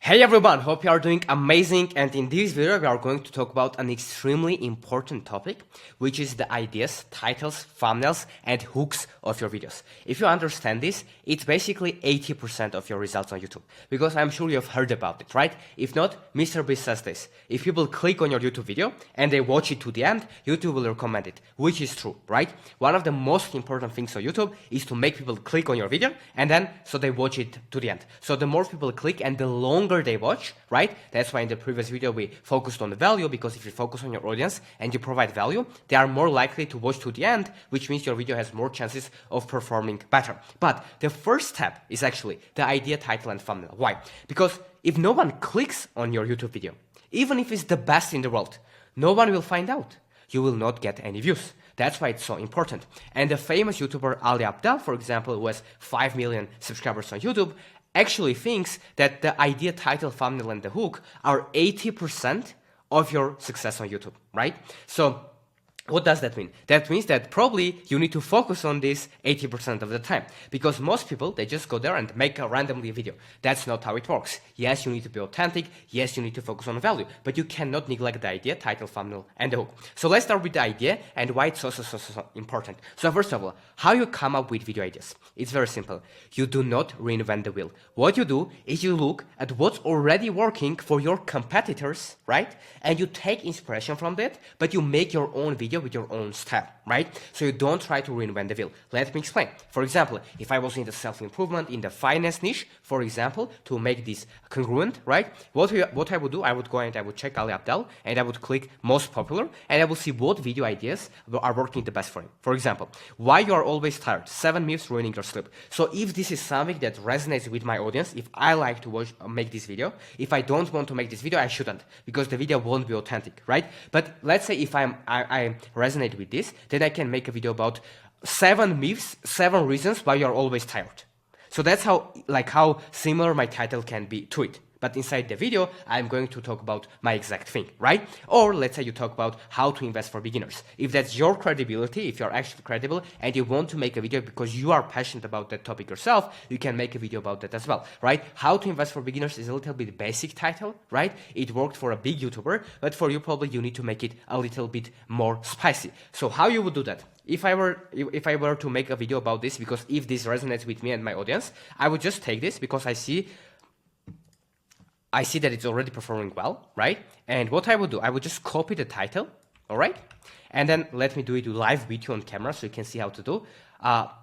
Hey everyone, hope you are doing amazing, and in this video we are going to talk about an extremely important topic, which is the ideas, titles, thumbnails and hooks of your videos. If you understand this, it's basically 80% of your results on YouTube, because I'm sure you've heard about it, right? If not, Mr. Beast says this: if people click on your YouTube video and they watch it to the end, YouTube will recommend it, which is true, right? One of the most important things on YouTube is to make people click on your video and then so they watch it to the end. So the more people click and the longer they watch, right? That's why in the previous video we focused on the value, because if you focus on your audience and you provide value, they are more likely to watch to the end, which means your video has more chances of performing better. But the first step is actually the idea, title and thumbnail. Why? Because if no one clicks on your YouTube video, even if it's the best in the world, no one will find out. You will not get any views. That's why it's so important. And the famous YouTuber Ali Abdel, for example, who has 5 million subscribers on YouTube, actually thinks that the idea, title, thumbnail, and the hook are 80% of your success on YouTube, right? So what does that mean? That means that probably you need to focus on this 80% of the time, because most people, they just go there and make a randomly video. That's not how it works. Yes, you need to be authentic. Yes, you need to focus on value, but you cannot neglect the idea, title, thumbnail, and the hook. So let's start with the idea and why it's so important. So first of all, how you come up with video ideas. It's very simple. You do not reinvent the wheel. What you do is you look at what's already working for your competitors, right? And you take inspiration from that, but you make your own video with your own style, right? So you don't try to reinvent the wheel. Let me explain. For example, if I was in the self-improvement, in the finance niche, for example, to make this congruent, right? What I would do, I would go and I would check Ali Abdel and I would click most popular and I will see what video ideas are working the best for him. For example, why you are always tired, 7 myths ruining your sleep. So if this is something that resonates with my audience, if I like to make this video, if I don't want to make this video, I shouldn't, because the video won't be authentic, right? But let's say if I resonate with this, then I can make a video about 7 myths, 7 reasons why you're always tired. So that's how similar my title can be to it. But inside the video, I'm going to talk about my exact thing, right? Or let's say you talk about how to invest for beginners. If that's your credibility, if you're actually credible and you want to make a video because you are passionate about that topic yourself, you can make a video about that as well, right? How to invest for beginners is a little bit basic title, right? It worked for a big YouTuber, but for you probably you need to make it a little bit more spicy. So how you would do that? If I were to make a video about this, because if this resonates with me and my audience, I would just take this because I see that it's already performing well, right? And what I would do, I would just copy the title, all right? And then let me do it live with you on camera so you can see how to do.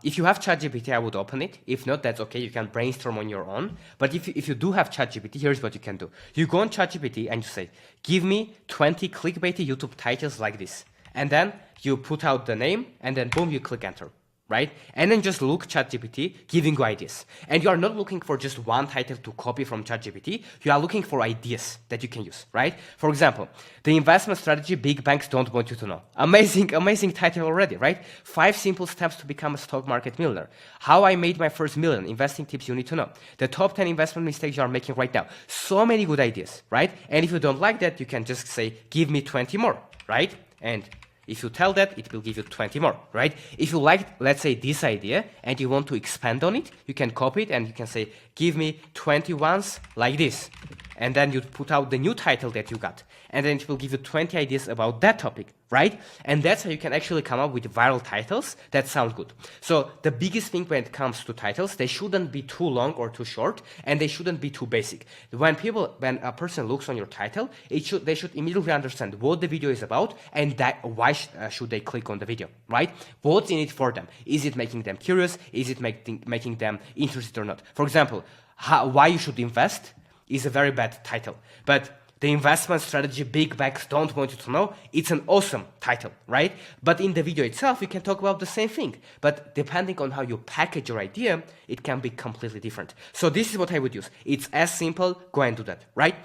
If you have ChatGPT, I would open it. If not, that's okay. You can brainstorm on your own. But if you do have ChatGPT, here's what you can do. You go on ChatGPT and you say, give me 20 clickbaity YouTube titles like this. And then you put out the name and then boom, you click enter. Right? And then just look ChatGPT giving you ideas. And you are not looking for just one title to copy from ChatGPT. You are looking for ideas that you can use, right? For example, the investment strategy big banks don't want you to know. Amazing, amazing title already, right? 5 simple steps to become a stock market millionaire. How I made my first million. Investing tips you need to know. The top 10 investment mistakes you are making right now. So many good ideas, right? And if you don't like that, you can just say, give me 20 more, right? And if you tell that, it will give you 20 more, right? If you like, let's say, this idea and you want to expand on it, you can copy it and you can say, give me 20 ones like this. And then you put out the new title that you got. And then it will give you 20 ideas about that topic, right? And that's how you can actually come up with viral titles that sound good. So the biggest thing when it comes to titles, they shouldn't be too long or too short, and they shouldn't be too basic. When a person looks on your title, they should immediately understand what the video is about and why should they click on the video, right? What's in it for them? Is it making them curious? Is it making them interested or not? For example, why you should invest is a very bad title, but the investment strategy big banks don't want you to know, it's an awesome title, right? But in the video itself, you can talk about the same thing. But depending on how you package your idea, it can be completely different. So this is what I would use. It's as simple, go and do that, right?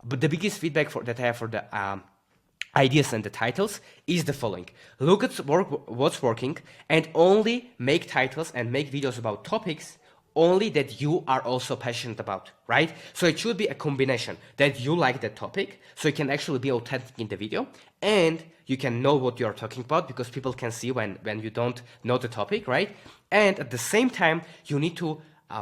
But the biggest feedback that I have for the ideas and the titles is the following. Look at what's working and only make titles and make videos about topics only that you are also passionate about, right? So it should be a combination that you like that topic, so you can actually be authentic in the video, and you can know what you're talking about, because people can see when you don't know the topic, right? And at the same time, you need to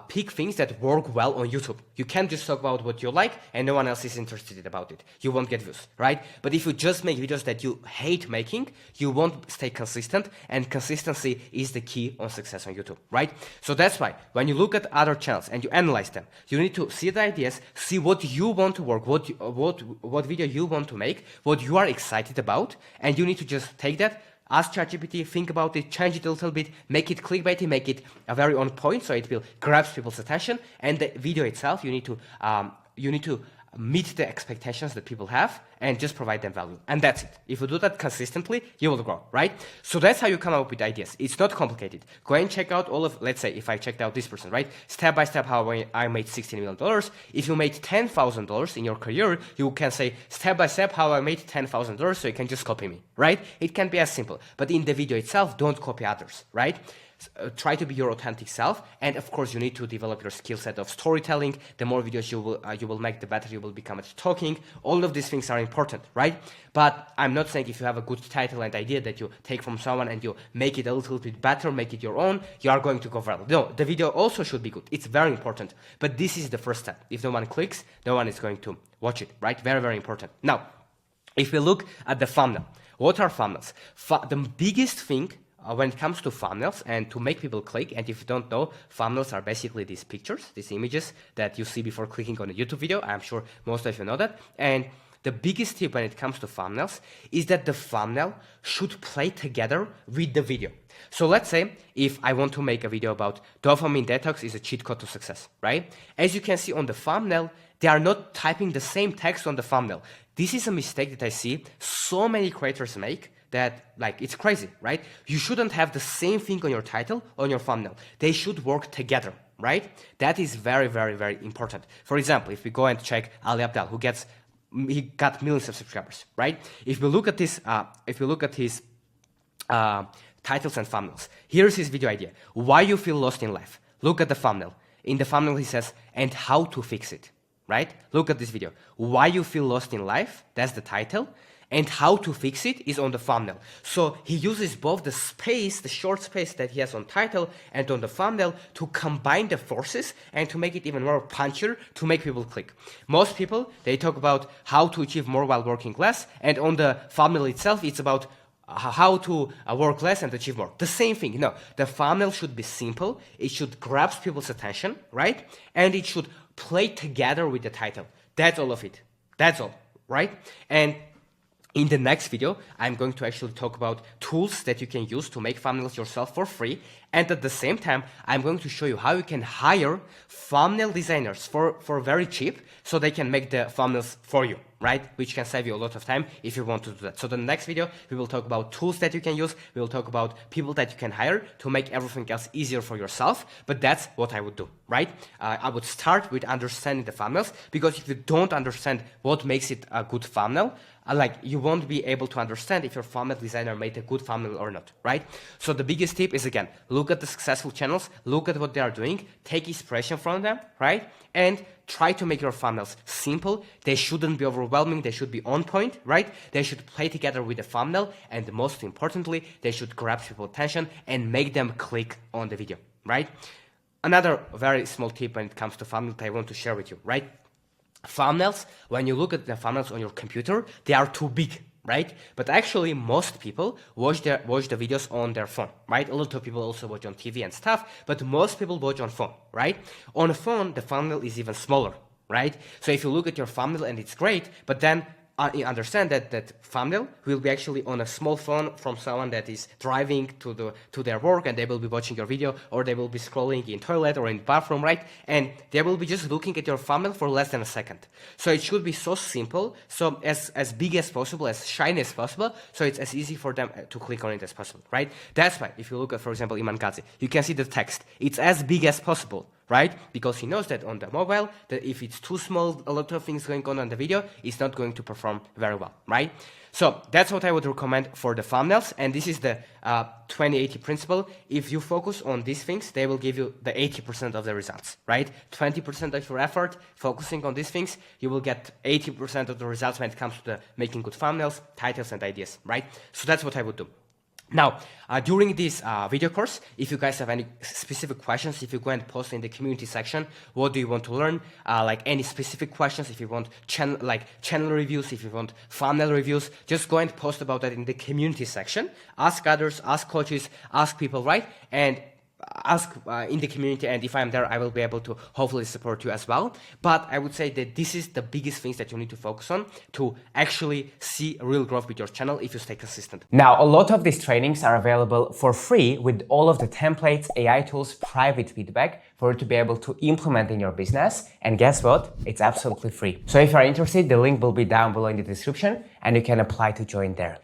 pick things that work well on YouTube. You can't just talk about what you like and no one else is interested about it. You won't get views, right? But if you just make videos that you hate making, you won't stay consistent, and consistency is the key on success on YouTube, right? So that's why when you look at other channels and you analyze them, you need to see the ideas, see what you want to work, what video you want to make, what you are excited about, and you need to just take that, ask ChatGPT, think about it, change it a little bit, make it clickbaity, make it very on point, so it will grab people's attention. And the video itself, you need to meet the expectations that people have and just provide them value. And that's it. If you do that consistently, you will grow, right? So that's how you come up with ideas. It's not complicated. Go and check out all of, let's say, if I checked out this person, right? Step by step how I made $16 million. If you made $10,000 in your career, you can say, step by step how I made $10,000, so you can just copy me, right? It can be as simple. But in the video itself, don't copy others, right? Try to be your authentic self, and of course you need to develop your skill set of storytelling. The more videos you will make, the better you will become at talking. All of these things are important, right? But I'm not saying if you have a good title and idea that you take from someone and you make it a little bit better, make it your own, you are going to go viral. No, the video also should be good. It's very important, but this is the first step. If no one clicks, no one is going to watch it, right? Very, very important. Now, if we look at the thumbnail, what are thumbnails? The biggest thing when it comes to thumbnails and to make people click, and if you don't know, thumbnails are basically these pictures, these images that you see before clicking on a YouTube video. I'm sure most of you know that. And the biggest tip when it comes to thumbnails is that the thumbnail should play together with the video. So let's say if I want to make a video about dopamine detox is a cheat code to success, right? As you can see on the thumbnail, they are not typing the same text on the thumbnail. This is a mistake that I see so many creators make, that like it's crazy, right? You shouldn't have the same thing on your title, on your thumbnail. They should work together, right? That is very, very, very important. For example, if we go and check Ali Abdal, he got millions of subscribers, right? If we look at this, titles and thumbnails, here's his video idea: why you feel lost in life. Look at the thumbnail. In the thumbnail, he says, and how to fix it, right? Look at this video: why you feel lost in life. That's the title. And how to fix it is on the thumbnail. So he uses both the space, the short space that he has on title and on the thumbnail to combine the forces and to make it even more punchier to make people click. Most people, they talk about how to achieve more while working less, and on the thumbnail itself, it's about how to work less and achieve more. The same thing. No, the thumbnail should be simple. It should grab people's attention, right? And it should play together with the title. That's all of it. That's all, right? And in the next video, I'm going to actually talk about tools that you can use to make thumbnails yourself for free. And at the same time, I'm going to show you how you can hire thumbnail designers for very cheap so they can make the thumbnails for you, right? Which can save you a lot of time if you want to do that. So the next video, we will talk about tools that you can use. We will talk about people that you can hire to make everything else easier for yourself. But that's what I would do, right? I would start with understanding the thumbnails, because if you don't understand what makes it a good thumbnail, you won't be able to understand if your thumbnail designer made a good thumbnail or not, right? So the biggest tip is, again, look at the successful channels, look at what they are doing, take inspiration from them, right? And try to make your thumbnails simple. They shouldn't be overwhelming. They should be on point, right? They should play together with the thumbnail. And most importantly, they should grab people's attention and make them click on the video, right? Another very small tip when it comes to thumbnails I want to share with you, right? Thumbnails, when you look at the thumbnails on your computer, they are too big, right? But actually, most people watch the videos on their phone, right? A lot of people also watch on TV and stuff, but most people watch on phone, right? On a phone, the thumbnail is even smaller, right? So if you look at your thumbnail and it's great, but then you understand that thumbnail will be actually on a small phone from someone that is driving to their work, and they will be watching your video, or they will be scrolling in toilet or in bathroom, right? And they will be just looking at your thumbnail for less than a second. So it should be so simple, so as big as possible, as shiny as possible, so it's as easy for them to click on it as possible, right? That's why if you look at, for example, Iman Ghazi, you can see the text. It's as big as possible, right? Because he knows that on the mobile, that if it's too small, a lot of things going on the video, it's not going to perform very well, right? So that's what I would recommend for the thumbnails. And this is the 20-80 principle. If you focus on these things, they will give you the 80% of the results, right? 20% of your effort focusing on these things, you will get 80% of the results when it comes to the making good thumbnails, titles, and ideas, right? So that's what I would do. Now, during this video course, if you guys have any specific questions, if you go and post in the community section, what do you want to learn? Like any specific questions, if you want channel reviews, if you want thumbnail reviews, just go and post about that in the community section. Ask others, ask coaches, ask people, right? And ask in the community, and if I'm there, I will be able to hopefully support you as well. But I would say that this is the biggest things that you need to focus on to actually see real growth with your channel if you stay consistent. Now, a lot of these trainings are available for free with all of the templates, AI tools, private feedback for you to be able to implement in your business. And guess what? It's absolutely free. So if you're interested, the link will be down below in the description and you can apply to join there.